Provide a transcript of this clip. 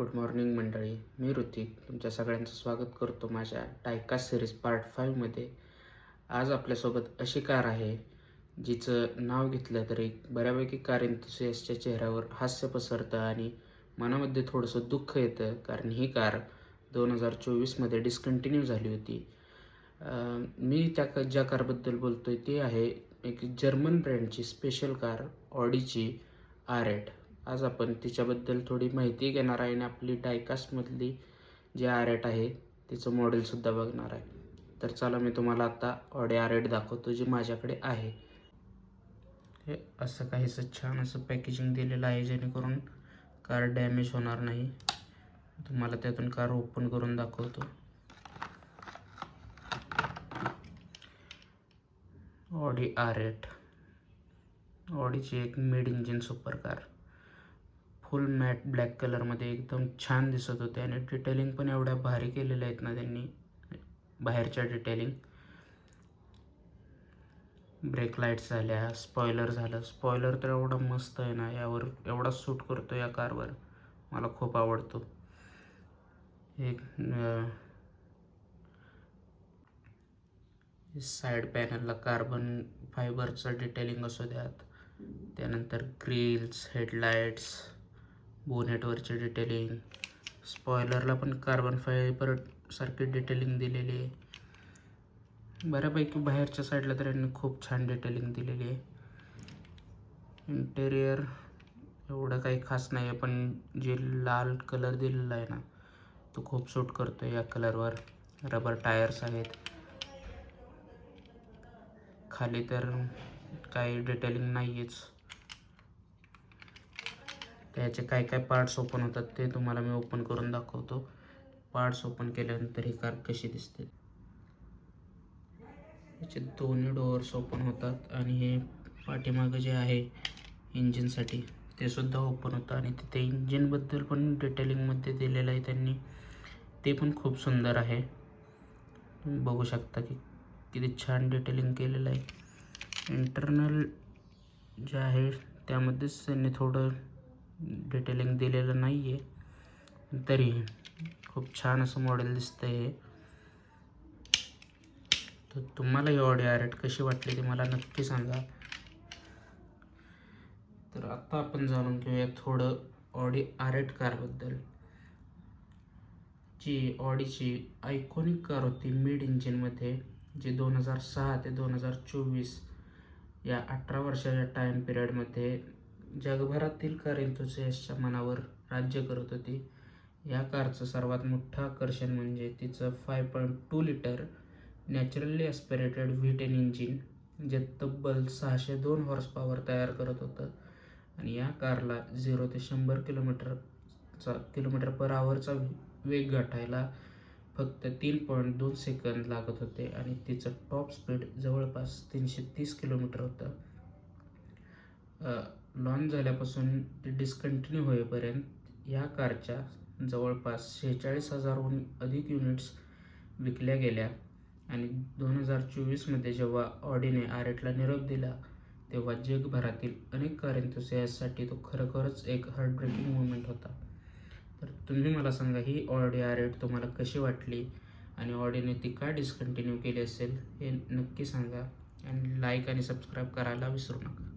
Good morning मंडळी. मी ऋतिक तुमच्या सगळ्यांचं स्वागत करतो माझ्या डायकास्ट सिरीज पार्ट 5मध्ये. आज आपल्यासोबत अशी कार आहे जिचं नाव घेतलं तरी बऱ्यापैकी कार एन्थुसियास्टच्या चेहऱ्यावर हास्य पसरतं आणि मनामध्ये थोडंसं दुःख येतं, कारण ही कार 2024मध्ये डिस्कंटिन्यू झाली होती. मी ज्या कारबद्दल बोलतो आहे ती आहे एक जर्मन ब्रँडची स्पेशल कार, ऑडीची R8. आज आपण तिच्याबद्दल थोडी माहिती घेणार आहे आणि आपली डायकास्टमधली जी R8 आहे तिचं मॉडेलसुद्धा बघणार आहे. तर चला, मी तुम्हाला आता ऑडी R8 दाखवतो जी माझ्याकडे आहे. हे असं काहीसं छान असं पॅकेजिंग दिलेलं आहे जेणेकरून कार डॅमेज होणार नाही. तुम्हाला त्यातून कार ओपन करून दाखवतो. ऑडी R8 ऑडीची एक mid engine super car, full matte black कलरमध्ये एकदम छान दिसत होते आणि डिटेलिंग पण एवढ्या भारी केलेल्या आहेत ना त्यांनी. बाहेरच्या डिटेलिंग, ब्रेक लाईट्स झाल्या, स्पॉयलर झालं. स्पॉयलर तर एवढा मस्त आहे ना, यावर एवढा सूट करतो या कारवर, मला खूप आवडतो. एक साईड पॅनलला कार्बन फायबरचं डिटेलिंग असू द्यात, त्यानंतर ग्रिल्स, हेडलाईट्स, बोनेटवरचे डिटेलिंग, स्पॉयलरला पण कार्बन फायबर सारखी डिटेलिंग दिलेली आहे. बऱ्यापैकी बाहेरच्या साईडला तर यांनी खूप छान डिटेलिंग दिलेली आहे. इंटेरियर एवढं काही खास नाही आहे, पण जे लाल कलर दिलेला आहे ना तो खूप सूट करतो या कलरवर. रबर टायर्स आहेत. खाली तर काही डिटेलिंग नाही आहेच. त्याचे काय काय पार्ट्स ओपन होतात ते तुम्हाला मी ओपन करून दाखवतो. पार्ट्स ओपन केल्यानंतर ही कार कशी दिसते. याचे दोन्ही डोअर्स ओपन होतात आणि हे पाठीमागं जे आहे इंजिनसाठी ते सुद्धा ओपन होतं आणि तिथे इंजिनबद्दल पण डिटेलिंगमध्ये दिलेलं आहे त्यांनी, ते पण खूप सुंदर आहे. तुम्ही बघू शकता की किती छान डिटेलिंग केलेलं आहे. इंटरनल जे आहे त्यामध्येच त्यांनी थोडं डिटेलिंग दिलेलं नाही आहे, तरी खूप छान असं मॉडेल दिसतं आहे. तर तुम्हाला ही ऑडी R8 कशी वाटली ते मला नक्की सांगा. तर आता आपण जाणून घेऊया थोडं ऑडी R8 कारबद्दल. जी ऑडीची आयकॉनिक कार होती मिड इंजिनमध्ये, जी 2006 ते 2024 या 18 वर्षाच्या टाईम पिरियडमध्ये जगभरातील कार एन्थुसियास्टच्या मनावर राज्य करत होती. या कारचं सर्वात मोठं आकर्षण म्हणजे तिचं 5.2 लिटर नॅचरली ॲस्पिरेटेड V10 इंजिन, जे तब्बल 602 हॉर्स पॉवर तयार करत होतं. आणि या कारला 0 ते 100 किलोमीटर पर आवरचा वेग गाठायला फक्त 3.2 सेकंद लागत होते आणि तिचं टॉप स्पीड जवळपास 330 किलोमीटर होतं. लॉन्च झाल्यापासून ते डिस्कंटिन्यू होईपर्यंत या कारच्या जवळपास 46,000हून अधिक युनिट्स विकल्या गेल्या. आणि 2024मध्ये जेव्हा ऑडीने R8ला निरोप दिला तेव्हा जगभरातील अनेक कार एन्थुसियास्टसाठी तो खरोखरच एक हार्टब्रेकिंग मोमेंट होता. तर तुम्ही मला सांगा, ही ऑडी R8 तुम्हाला कशी वाटली आणि ऑडीने ती का डिस्कंटिन्यू केली असेल हे नक्की सांगा. आणि लाईक आणि सबस्क्राईब करायला विसरू नका.